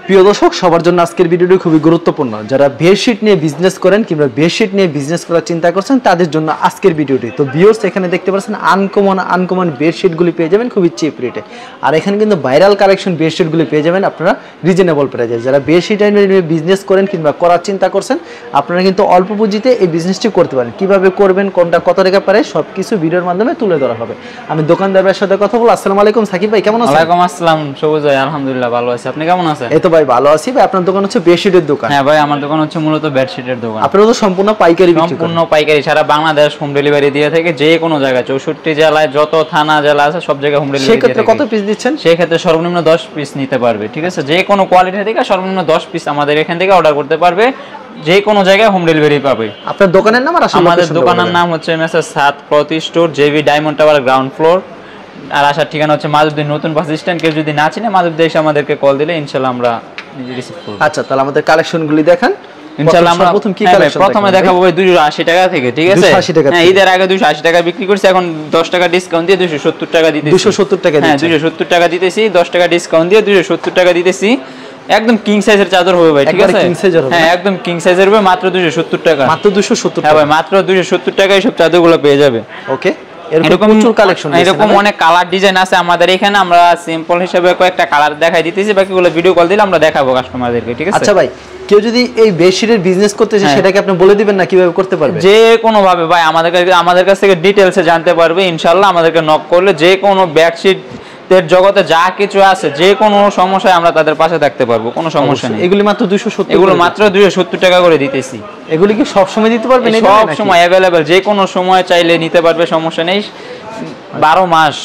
প্রিয় দর্শক, সবার জন্য আজকের ভিডিওটি খুবই গুরুত্বপূর্ণ। যারা বেডশিট নিয়ে বিজনেস করেন কিংবা বেডশিট নিয়ে বিজনেস করার চিন্তা করছেন তাদের জন্য আজকের ভিডিওটি। তো ভিউয়ার্স, এখানে দেখতে পাচ্ছেন আনকমন বেডশিটগুলি পেয়ে যাবেন খুবই চিপ রেটে। আর এখানে কিন্তু ভাইরাল কালেকশন বেডশিটগুলি পেয়ে যাবেন আপনারা রিজনেবল প্রাইসে। যারা বেডশিট নিয়ে বিজনেস করেন কিংবা করার চিন্তা করছেন, আপনারা কিন্তু অল্প পুঁজিতে এই বিজনেসটি করতে পারেন। কিভাবে করবেন, কোনটা কত টাকা পারে, সবকিছু ভিডিওর মাধ্যমে তুলে ধরা হবে। আমি দোকানদারের সাথে কথা বলবো। আসসালামু আলাইকুম সাকিব ভাই, কেমন আছেন? ওয়ালাইকুম আসসালাম সবুজ ভাই, আলহামদুলিল্লাহ ভালো আছি। আপনি কেমন আছেন? এই তো ভাই ভালো আছি। ভাই আপনার দোকান হচ্ছে বেডশিটের দোকান? হ্যাঁ ভাই, আমার দোকান হচ্ছে মূলত বেডশিটের দোকান। আপনারা তো সম্পূর্ণ পাইকারি বিক্রি করেন? সম্পূর্ণ পাইকারি, সারা বাংলাদেশ হোম ডেলিভারি দিয়ে থাকে। যে কোনো জায়গায় 64 জেলায় যত থানা জেলা আছে সব জায়গায় হোম ডেলিভারি দিয়ে থাকে। সেক্ষেত্রে কত পিস দিচ্ছেন? সেই ক্ষেত্রে সর্বনিম্ন 10 পিস নিতে পারবে, ঠিক আছে? যে কোনো কোয়ালিটি থেকে সর্বনিম্ন 10 পিস আমাদের এখান থেকে অর্ডার করতে পারবে। যে কোনো জায়গায় হোম ডেলিভারি পাবে। আপনার দোকানের নাম আর আসলে আমাদের দোকানের নাম হচ্ছে মেসার্স সাত cloth store, JB diamond tower, ground floor. আর আসার ঠিকানা হচ্ছে মাধবদী নতুন বাস স্ট্যান্ড। কেউ যদি না চিনে মাধবদী এসে আমাদেরকে কল দিলে ইনশাআল্লাহ আমরা রিসিভ করব। আচ্ছা, তাহলে আমাদের কালেকশনগুলি দেখান ইনশাআল্লাহ। আমরা প্রথম কি কালেকশন? প্রথমে দেখাবো ভাই 280 টাকা থেকে, ঠিক আছে? হ্যাঁ, ঈদের আগে 280 টাকা বিক্রি করছি, এখন 10 টাকা ডিসকাউন্ট দিয়ে 270 টাকা দিতেছি। 270 টাকা হ্যাঁ, 270 টাকা দিতেছি। 10 টাকা ডিসকাউন্ট দিয়ে 270 টাকা দিতেছি। একদম কিং সাইজের চাদর হবে ভাই, ঠিক আছে? হ্যাঁ, একদম কিং সাইজের হবে, মাত্র 270 টাকা। মাত্র 270 টাকা? হ্যাঁ ভাই, মাত্র 270 টাকায় সব চাদরগুলো পেয়ে যাবে। ওকে, এরকম প্রচুর কালেকশন আছে, এরকম অনেক কালার ডিজাইন আছে আমাদের এখানে। আমরা সিম্পল হিসেবে কয়েকটা কালার দেখাই দিতেছি, বাকিগুলো ভিডিও কল দিলে আমরা দেখাবো কাস্টমারদেরকে, ঠিক আছে? আচ্ছা ভাই, কেউ যদি এই বেডশিটের বিজনেস করতে চায় সেটাকে আপনি বলে দিবেন না কিভাবে করতে পারবে? যে কোনো ভাবে ভাই আমাদের কাছ থেকে ডিটেইলসে জানতে পারবে ইনশাআল্লাহ। আমাদেরকে নক করলে যে কোনো বেডশিট এর জগতে যা কিছু আছে, যে কোনো সমস্যায় আমরা তাদের পাশে থাকতে পারবো, কোনো সমস্যা নেই। এগুলি মাত্র 270? এগুলো মাত্র 270 টাকা করে দিতেছি। এগুলি কি সব সময় দিতে পারবেন? সব সময় अवेलेबल, যে কোনো সময় চাইলে নিতে পারবে, সমস্যা নেই। 12 মাস,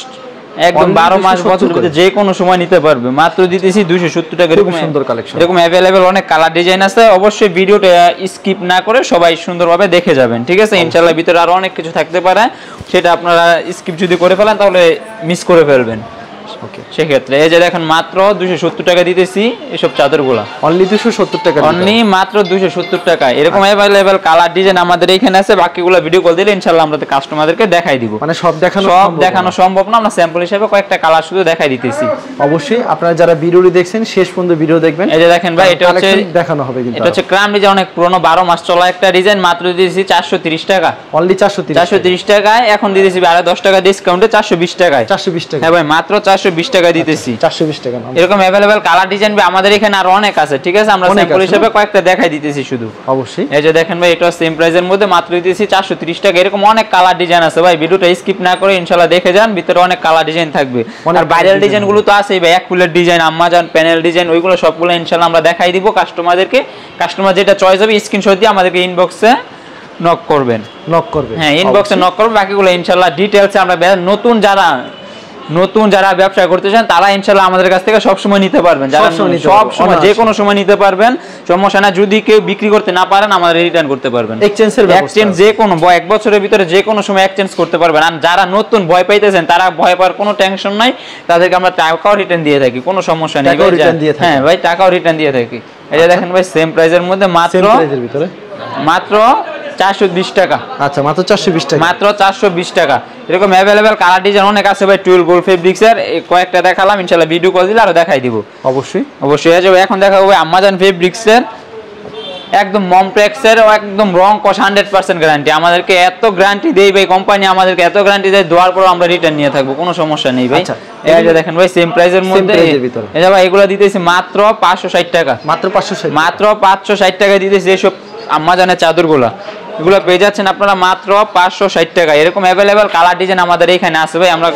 একদম 12 মাস বছরের ভিতরে যে কোনো সময় নিতে পারবে। মাত্র দিতেছি 270 টাকা। খুব সুন্দর কালেকশন, এরকম अवेलेबल অনেক কালার ডিজাইন আছে। অবশ্যই ভিডিওটা স্কিপ না করে সবাই সুন্দরভাবে দেখে যাবেন, ঠিক আছে? ইনশাআল্লাহ ভিতরে আরো অনেক কিছু থাকতে পারে, সেটা আপনারা স্কিপ যদি করে ফেলেন তাহলে মিস করে ফেলবেন। ওকে, সেক্ষেত্রে এই যে দেখেন মাত্র 270 টাকা দিতেছি এসব চাদরগুলো। অনলি 270 টাকা? অনলি মাত্র 270 টাকা। এরকম अवेलेबल কালার ডিজাইন আমাদের এখানে আছে। বাকিগুলো ভিডিও কল দিলে ইনশাআল্লাহ আমরা কাস্টমারদেরকে দেখাই দিব। মানে সব দেখানো সম্ভব না, আমরা স্যাম্পল হিসেবে কয়েকটা কালার শুধু দেখাই দিতেছি। অবশ্যই আপনারা যারা ভিডিওটি দেখছেন শেষ পর্যন্ত ভিডিও দেখবেন। এই যে দেখেন ভাই, এটা হচ্ছে দেখানো হবে কিন্তু এটা হচ্ছে ক্রাম ডিজাইন, অনেক পুরনো 12 মাস চলা একটা ডিজাইন। মাত্র দিতেছি 430 টাকা। অনলি 430 টাকায়। এখন দিতেছি আরো 10 টাকা ডিসকাউন্টে 420 টাকায়। 420 টাকা? হ্যাঁ ভাই, মাত্র 420 টাকা দিতেছি। 420 টাকা। এরকম अवेलेबल কালার ডিজাইন আমাদের এখানে আরো অনেক আছে, ঠিক আছে? আমরা স্যাম্পল হিসেবে কয়েকটা দেখাই দিতেছি শুধু। অবশ্যই এই যে দেখেন ভাই, এটা সেম প্রাইসের মধ্যে মাত্র দিতেছি 430 টাকা। এরকম অনেক কালার ডিজাইন আছে ভাই, ভিডিওটা স্কিপ না করে ইনশাআল্লাহ দেখে যান। ভিতরে অনেক কালার ডিজাইন থাকবে। আর ভাইরাল ডিজাইন গুলো তো আছেই ভাই, এক ফুলের ডিজাইন, আম্মাজান প্যানেল ডিজাইন, ওইগুলো সবগুলো ইনশাআল্লাহ আমরা দেখাই দিব কাস্টমারদেরকে। কাস্টমার যেটা চয়েস হবে স্ক্রিনশট দিয়ে আমাদেরকে ইনবক্সে নক করবেন। হ্যাঁ, ইনবক্সে নক করবেন। বাকিগুলো ইনশাআল্লাহ ডিটেইলসে আমরা নতুন যারা ব্যবসা করতে চান তারা ইনশাআল্লাহ আমাদের কাছ থেকে সব সময় নিতে পারবেন। যারা সব সময় যে কোনো সময় নিতে পারবেন, সমস্যা না। যদি কেউ বিক্রি করতে না পারেন আমাদের রিটার্ন করতে পারবেন। এক্সচেঞ্জ যে কোনো 1 বছরের ভিতরে যে কোনো সময় এক্সচেঞ্জ করতে পারবেন। আর যারা নতুন ভয় পাইতেছেন তারা ভয় পাওয়ার কোনো টেনশন নাই, তাদেরকে আমরা টাকাও রিটার্ন দিয়ে থাকি, কোনো সমস্যা নেই। হ্যাঁ ভাই, টাকাও রিটার্ন দিয়ে থাকি। এই যে দেখেন ভাই, সেম প্রাইসের মধ্যে মাত্র 420 টাকা। আচ্ছা, মাত্র 420 টাকা? মাত্র 420 টাকা। এরকম अवेलेबल কালার ডিজাইন অনেক আছে ভাই। 12 গোল্ড ফেব্রিক্স এর কয়েকটা দেখালাম, ইনশাআল্লাহ ভিডিও কল দিলে আরো দেখাই দিব। অবশ্যই এই যে এখন দেখাবো ভাই আম্মাজান ফেব্রিক্স এর একদম মমপ্লেক্স এর একদম রং কস 100% গ্যারান্টি। আমাদেরকে এত গ্যারান্টি দেই ভাই কোম্পানি, আমাদেরকে এত গ্যারান্টি দেয়, দেওয়ার পর আমরা রিটার্ন নিয়ে থাকবো, কোনো সমস্যা নেই ভাই। এই যে দেখেন ভাই, সেম প্রাইসের মধ্যে এই যে ভাই এগুলো দিতেছি মাত্র 560 টাকা। মাত্র 560 টাকা দিতেছি এসব আম্মাজানের চাদরগুলো। এগুলো পেয়ে যাচ্ছেন আপনারা মাত্র 560 টাকা। এরকম अवेलेबल কালার ডিজাইন আমাদের এখানে আছে ভাই। আমরা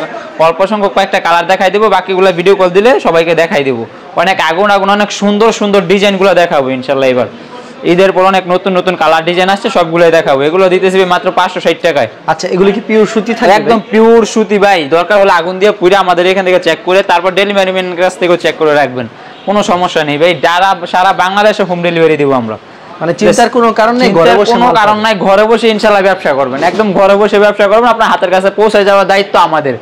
অল্প সংখ্যক কয়েকটা কালার দেখাই দেবো, বাকিগুলো ভিডিও কল দিলে সবাইকে দেখাই দেবো। অনেক আগুন অনেক সুন্দর ডিজাইনগুলো দেখাবো ইনশাআল্লাহ। এবার ঈদের পর অনেক নতুন কালার ডিজাইন আসছে, সবগুলোই দেখাবো। এগুলো দিতেছি মাত্র 560 টাকায়। আচ্ছা, এগুলো কি পিওর সুতি থাকে? একদম পিওর সুতি ভাই। দরকার হলে আগুন দিয়ে পুরো আমাদের এখান থেকে চেক করে তারপর ডেলিভারি ম্যানের কাছ থেকেও চেক করে রাখবেন, কোনো সমস্যা নেই ভাই। সারা বাংলাদেশে হোম ডেলিভারি দিব আমরা। মানে চিন্তার কোনো কারণ নেই, ঘরে বসে কোনো কারণ নাই, ঘরে বসে ইনশাআল্লাহ ব্যবসা করবেন। একদম ঘরে বসে ব্যবসা করবেন, আপনার হাতের কাছে পৌঁছায় যাওয়ার দায়িত্ব আমাদের।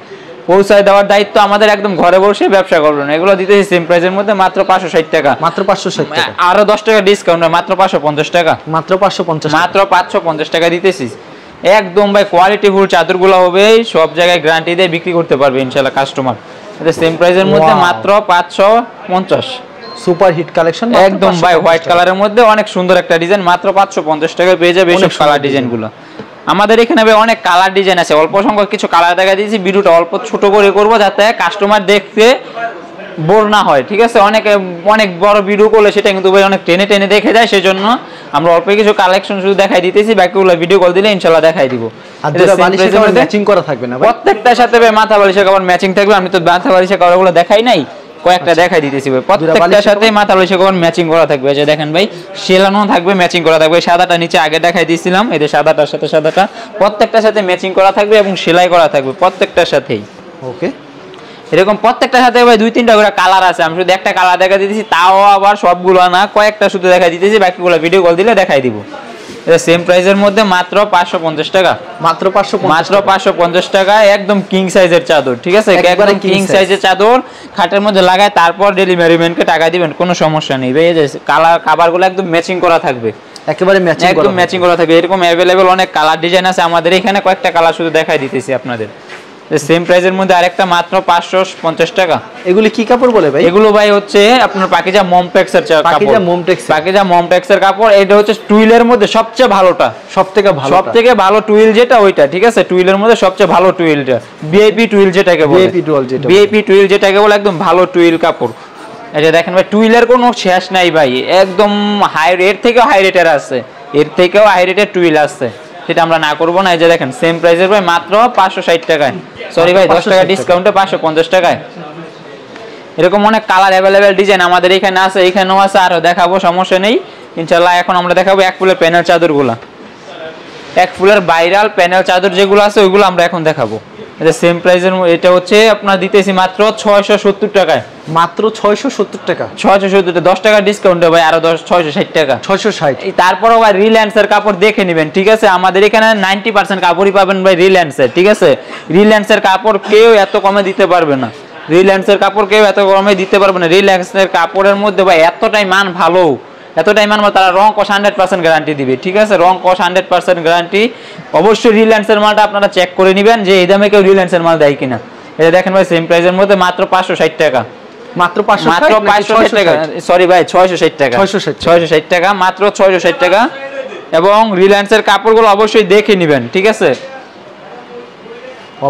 একদম ঘরে বসে ব্যবসা করবেন। এগুলো দিতেছি সেম প্রাইসের মধ্যে মাত্র 560 টাকা। মাত্র 560 টাকা? আরো 10 টাকা ডিসকাউন্ট, মাত্র 550 টাকা। মাত্র 550 টাকা দিতেছি। একদম ভাই কোয়ালিটি ফুল চাদরগুলো হবে, সব জায়গায় গ্যারান্টি দিয়ে বিক্রি করতে পারবে ইনশাআল্লাহ কাস্টমার। এটা সেম প্রাইসের মধ্যে মাত্র 550। সুপার হিট কালেকশন একদম ভাই হোয়াইট কালারের মধ্যে অনেক সুন্দর একটা ডিজাইন, মাত্র 550 টাকায় পেয়ে যাবে এইসব কালার ডিজাইনগুলো। আমাদের এখানে ভাই অনেক কালার ডিজাইন আছে, অল্প সংখ্যক কিছু কালার দেখা দিয়েছি, ভিডিওটা অল্প ছোট করে করব যাতে কাস্টমার দেখতে বোর না হয়, ঠিক আছে। অনেক বড় ভিডিও করলে সেটা কিন্তু ভাই অনেক টেনে টেনে দেখে যায়, সেজন্য আমরা অল্প কিছু কালেকশন শুধু দেখাই দিতেছি, বাকিগুলো ভিডিও কল দিলে ইনশাআল্লাহ দেখাই দিব। আর যেটা বালিশের কভার ম্যাচিং করা থাকবে না ভাই, প্রত্যেকটার সাথে ভাই মাথা বালিশের কভার ম্যাচিং থাকবে। আমি তো মাথা বালিশের কভারগুলো দেখাই নাই, কয়েকটা দেখাই দিতেছি ভাই। প্রত্যেকটার সাথে মাথা বালিশের কভার ম্যাচিং করা থাকবে, এই যে দেখেন ভাই সেলানো থাকবে, ম্যাচিং করা থাকবে। সাদাটা নিচে আগে দেখাই দিয়েছিলাম, এই যে সাদাটার সাথে সাদাটা প্রত্যেকটার সাথে ম্যাচিং করা থাকবে এবং সেলাই করা থাকবে প্রত্যেকটার সাথেই। ওকে, এরকম প্রত্যেকটার সাথে ভাই 2-3টা করে কালার আছে, আমি শুধু একটা কালার দেখা দিতেছি, তাও আবার সবগুলো না, কয়েকটা শুধু দেখা দিতেছি, বাকিগুলো ভিডিও কল দিলে দেখাই দিব। এটা সেম প্রাইসের মধ্যে মাত্র 550 টাকা, মাত্র 550 টাকা, একদম কিং সাইজের চাদর, ঠিক আছে। একদম কিং সাইজের চাদর খাটের মধ্যে লাগায় তারপর ডেলিভারি ম্যানকে টাকা দিবেন, কোনো সমস্যা নেই ভাই। এই যে কালার খাবারগুলো একদম ম্যাচিং করা থাকবে, একেবারে ম্যাচিং করা, একদম ম্যাচিং করা থাকবে। এরকম अवेलेबल অনেক কালার ডিজাইন আছে আমাদের এখানে, কয়েকটা কালার শুধু দেখাই দিতেছি আপনাদের। সেম প্রাইসের মধ্যে আরেকটা মাত্র 550 টাকা। এগুলি কি কাপড় বলে ভাই? এগুলো ভাই হচ্ছে আপনার পাকিজা মমটেক্সের কাপড়, পাকিজা মমটেক্সের কাপড়। এটা হচ্ছে টুইলের মধ্যে সবচেয়ে ভালোটা, সবথেকে ভালো টুইল যেটা ওইটা, ঠিক আছে। টুইলের মধ্যে সবচেয়ে ভালো টুইলটা ভিআইপি টুইল যেটাকে বলে, ভিআইপি টুইল যেটাকে বলে, একদম ভালো টুইল কাপড়। এই যে দেখেন ভাই টুইলের কোনো শেষ নাই ভাই, একদম হাই রেট থেকেও হাই রেটের আছে, এর থেকেও হাই রেটের টুইল আছে, সেটা আমরা না করবো না। এই যে দেখেন সেম প্রাইসের ভাই মাত্র 560 টাকায়, সরি ভাই 10 টাকা ডিসকাউন্টে 550 টাকায়। এরকম অনেক কালার अवेलेबल ডিজাইন আমাদের এখানে আছে, এখানেও আছে, আরো দেখাবো, সমস্যা নেই ইনশাআল্লাহ। এখন আমরা দেখাবো এক ফুলের প্যানেল চাদরগুলো, এক ফুলের ভাইরাল প্যানেল চাদর যেগুলো আছে ওইগুলো আমরা এখন দেখাবো। এটা সেম প্রাইসের, এটা হচ্ছে আপনার দিতেছি মাত্র 670 টাকায়, মাত্র 670 টাকা, 670, 10 টাকা ডিসকাউন্টে ভাই আরো 660 টাকা, 660। তারপরও ভাই রিলায়েন্সের কাপড় দেখে নেবেন, ঠিক আছে। আমাদের এখানে 90% কাপড়ই পাবেন ভাই রিলায়েন্সের, ঠিক আছে। রিলায়েন্সের কাপড় কেউ এত কমে দিতে পারবে না, রিলায়েন্সের কাপড় কেউ এত কমে দিতে পারবে না। রিলায়েন্সের কাপড়ের মধ্যে ভাই এতটাই মান ভালো, এতটাই মান তারা রং কস 100% গ্যারান্টি দিবে, ঠিক আছে। রং কস 100% গ্যারান্টি। অবশ্যই রিলায়েন্সের মালটা আপনারা চেক করে নেবেন যে এই দামে কেউ রিলায়েন্সের মাল দেয় কিনা। এটা দেখেন ভাই সেম প্রাইসের মধ্যে মাত্র 560 টাকা, মাত্র 560 টাকা, সরি ভাই 660 টাকা, 660 টাকা, মাত্র 660 টাকা। এবং রিলায়েন্সের কাপড়গুলো অবশ্যই দেখে নেবেন, ঠিক আছে,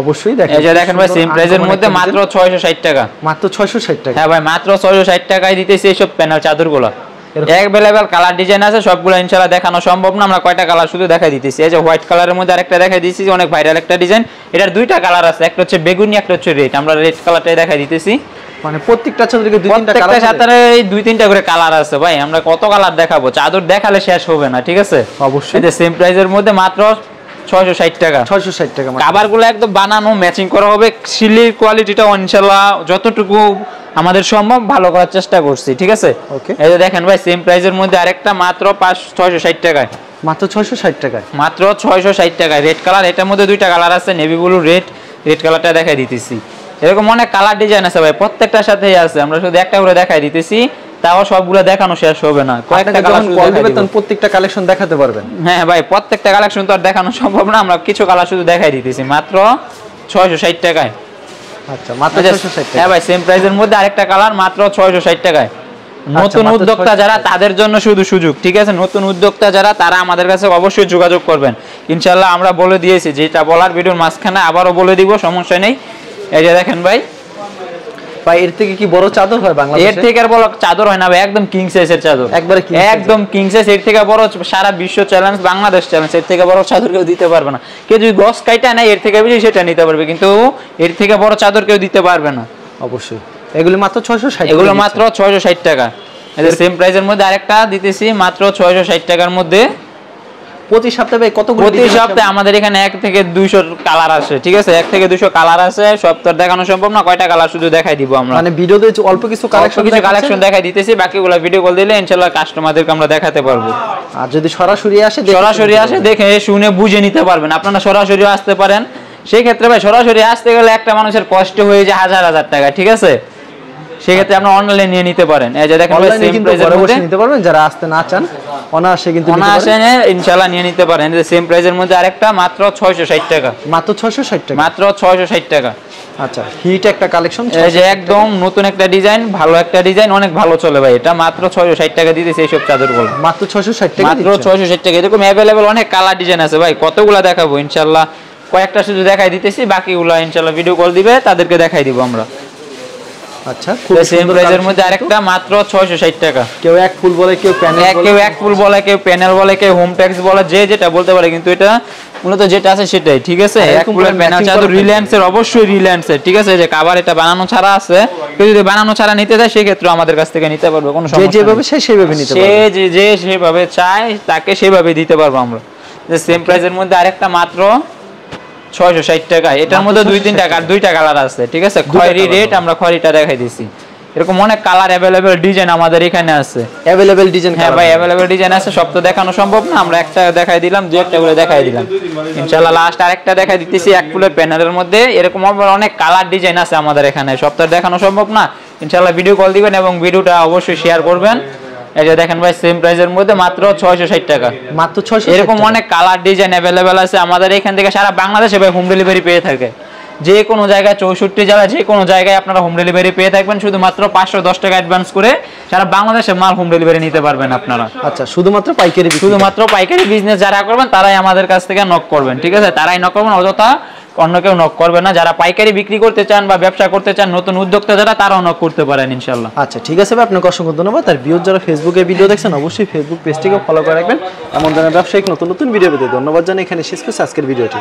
অবশ্যই দেখেন। এই যে দেখেন ভাই সেম প্রাইসের মধ্যে মাত্র 660 টাকা, মাত্র 660 টাকা। হ্যাঁ ভাই মাত্র 660 টাকায় দিতেছি এইসব প্যানেল চাদরগুলো। अवेलेबल কালার ডিজাইন আছে, সবগুলো ইনশাআল্লাহ দেখানো সম্ভব না, আমরা কয়টা কালার শুধু দেখাই দিতেছি। এই যে হোয়াইট কালারের মধ্যে আরেকটা দেখাই দিতেছি, অনেক ভাইরাল একটা ডিজাইন। এটার দুইটা কালার আছে, একটা হচ্ছে বেগুনি, একটা হচ্ছে রেড। আমরা রেড কালারটাই দেখাই দিতেছি, মানে প্রত্যেকটা চাদরে 2-3টা কালার, প্রত্যেকটা চাদরে 2-3টা করে কালার আছে ভাই। আমরা কত কালার দেখাবো, চাদর দেখালে শেষ হবে না, ঠিক আছে। অবশ্যই। এই যে সেম প্রাইসের মধ্যে মাত্র 660 টাকা, 660 টাকা। কাভারগুলো একদম বানানো ম্যাচিং করা হবে, সিলির কোয়ালিটিটা ইনশাআল্লাহ যতটুকু আমাদের সম্ভব ভালো করার চেষ্টা করছি, ঠিক আছে। ওকে, এই যে দেখেন ভাই সেম প্রাইসের মধ্যে আরেকটা মাত্র 660 টাকায়, মাত্র 660 টাকায়, মাত্র 660 টাকায়। রেড কালার, এটার মধ্যে দুইটা কালার আছে, নেভি ব্লু রেড, রেড কালারটা দেখাই দিতেছি। এরকম অনেক কালার ডিজাইন আছে ভাই, প্রত্যেকটার সাথেই আছে, আমরা শুধু একটা করে দেখাই দিতেছি, তাও সবগুলো দেখানো শেষ হবে না। কয়েকটা কালার কল দিবেন, প্রত্যেকটা কালেকশন দেখাতে পারবেন। হ্যাঁ ভাই প্রত্যেকটা কালেকশন তো আর দেখানো সম্ভব না, আমরা কিছু কালার শুধু দেখাই দিতেছি মাত্র 660 টাকায়। আচ্ছা, মাত্র 660 টাকা। হ্যাঁ ভাই সেম প্রাইসের মধ্যে আরেকটা কালার মাত্র 660 টাকায়। নতুন উদ্যোক্তা যারা তাদের জন্য শুধু সুযোগ, ঠিক আছে। নতুন উদ্যোক্তা যারা তারা আমাদের কাছে অবশ্যই যোগাযোগ করবেন ইনশাআল্লাহ। আমরা বলে দিয়েছি, যেটা বলার ভিডিওর মাঝখানে আবারও বলে দিব, সমস্যা নেই। এই যে দেখেন ভাই, ভাই এর থেকে কি বড় চাদর হয় বাংলাদেশে? এর থেকে আর বড় চাদর হয় না ভাই, একদম কিং সাইজের চাদর, একবারে একদম কিং সাইজ। এর থেকে বড় সারা বিশ্ব চ্যালেঞ্জ, বাংলাদেশ চ্যালেঞ্জ, এর থেকে বড় চাদর কেউ দিতে পারবে না। কেউ যদি গস কাইটা নেয় এর থেকে বেশি সেটা নিতে পারবে, কিন্তু এর থেকে বড় চাদর কেউ দিতে পারবে না। অবশ্যই। এগুলো মাত্র 660, এগুলো মাত্র 660 টাকা। এই সেম প্রাইসের মধ্যে আরেকটা দিতেছি মাত্র 660 টাকার মধ্যে। প্রতি সপ্তাহে কতগুলো? প্রতি সপ্তাহে আমাদের এখানে 1 থেকে 200 কালার আসে, ঠিক আছে। 1 থেকে 200 কালার আছে, সব তো দেখানো সম্ভব না, কয়টা কালার শুধু দেখাই দিব আমরা। মানে ভিডিওতে অল্প কিছু কালেকশন দেখাই দিতেছি, বাকিগুলো ভিডিও কল দিলে ইনশাআল্লাহ কাস্টমারদেরকে আমরা দেখাতে পারবো। আর যদি সরাসরি আসে, দেখে শুনে বুঝে নিতে পারবেন। আপনারা সরাসরি আসতে পারেন, সেই ক্ষেত্রে ভাই সরাসরি আসতে গেলে একটা মানুষের কষ্ট হয়ে যায় হাজার হাজার টাকা, ঠিক আছে। সেই ক্ষেত্রে আপনি অনলাইনে নিয়ে নিতে পারেন। এই যে দেখেন ভাই সেম প্রাইসের মধ্যে নিতে পারবেন, যারা আসতে না চান অনায়াসে কিন্তু ইনশাআল্লাহ নিয়ে নিতে পারেন। এই যে সেম প্রাইসের মধ্যে আরেকটা মাত্র 660 টাকা, মাত্র 660 টাকা, মাত্র 660 টাকা। আচ্ছা হিট একটা কালেকশন, এই যে একদম নতুন একটা ডিজাইন, ভালো একটা ডিজাইন, অনেক ভালো চলে ভাই। এটা মাত্র 660 টাকা দিতেছি এইসব চাদরগুলো, মাত্র 660 টাকা, মাত্র 660 টাকা। এরকম अवेलेबल অনেক কালার ডিজাইন আছে ভাই, কতগুলা দেখাবো ইনশাআল্লাহ। কয়েকটা শুধু দেখাই দিতেছি, বাকিগুলো ইনশাআল্লাহ ভিডিও কল দিবে তাদেরকে দেখাই দিব আমরা। আচ্ছা খুব সেম প্রাইসের মধ্যে আরেকটা মাত্র 660 টাকা। কেউ এক ফুল বলে, কেউ প্যানেল বলে, কেউ এক ফুল বলে, কেউ প্যানেল বলে, কেউ হোম ট্যাক্স বলে, যে যেটা বলতে পারে, কিন্তু এটা মূলত যেটা আছে সেটাই, ঠিক আছে। এক ফুলের প্যানেল চাদর রিলায়েন্সের, অবশ্যই রিলায়েন্সের, ঠিক আছে। যে কভার এটা বানানো ছাড়া আছে, কেউ যদি বানানো ছাড়া নিতে চায় সেই ক্ষেত্রে আমাদের কাছ থেকে নিতে পারবে, কোনো সমস্যা নেই। যেভাবে সে সেভাবে নিতে পারবে, সে যে সেভাবে চায় তাকে সেভাবে দিতে পারবো আমরা। যে সেম প্রাইসের মধ্যে আরেকটা মাত্র 660 টাকা। এটার মধ্যে দুইটা কালার আছে, ঠিক আছে। খয়েরি রেড, আমরা খয়েরিটা দেখাই দিছি। এরকম অনেক কালার अवेलेबल ডিজাইন আমাদের এখানে আছে, अवेलेबल ডিজাইন। হ্যাঁ ভাই अवेलेबल ডিজাইন আছে, সব তো দেখানো সম্ভব না, আমরা একটা দেখাই দিলাম, দুই একটা করে দেখাই দিলাম। ইনশাআল্লাহ লাস্ট আরেকটা দেখাই দিতেছি এক ফুলের প্যানেলের মধ্যে। এরকম অনেক কালার ডিজাইন আছে আমাদের এখানে, সব তো দেখানো সম্ভব না। ইনশাআল্লাহ ভিডিও কল দিবেন এবং ভিডিওটা অবশ্যই শেয়ার করবেন। এই যে দেখেন ভাই সেম প্রাইসের মধ্যে মাত্র 660 টাকা, মাত্র 660। এরকম অনেক কালার ডিজাইন अवेलेबल আছে আমাদের এখান থেকে, সারা বাংলাদেশে ভাই হোম ডেলিভারি পেয়ে থাকে। যে কোনো জায়গায় 64 জেলা যে কোনো জায়গায় আপনারা হোম ডেলিভারি পেয়ে থাকবেন। শুধুমাত্র 510 টাকা অ্যাডভান্স করে সারা বাংলাদেশে মাল হোম ডেলিভারি নিতে পারবেন আপনারা। আচ্ছা শুধুমাত্র পাইকারি, শুধুমাত্র পাইকারি বিজনেস যারা করবেন তারাই আমাদের কাছ থেকে নক করবেন, ঠিক আছে। তারাই নক করবেন, অযথা অন্য কেউ নক করবে না। যারা পাইকারি বিক্রি করতে চান বা ব্যবসা করতে চান, নতুন উদ্যোক্তা যারা, তারাও নক করতে পারেন ইনশাআল্লাহ। আচ্ছা ঠিক আছে ভাই, আপনাকে অসংখ্য ধন্যবাদ। আর ভিউয়ার যারা ফেসবুকে ভিডিও দেখছেন অবশ্যই ফেসবুক পেজটিকে ফলো করে রাখবেন, এমন ধরনের ব্যবসায়িক নতুন নতুন ভিডিও পেতে। ধন্যবাদ জানাই, এখানে শেষ করছি আজকের ভিডিওটি।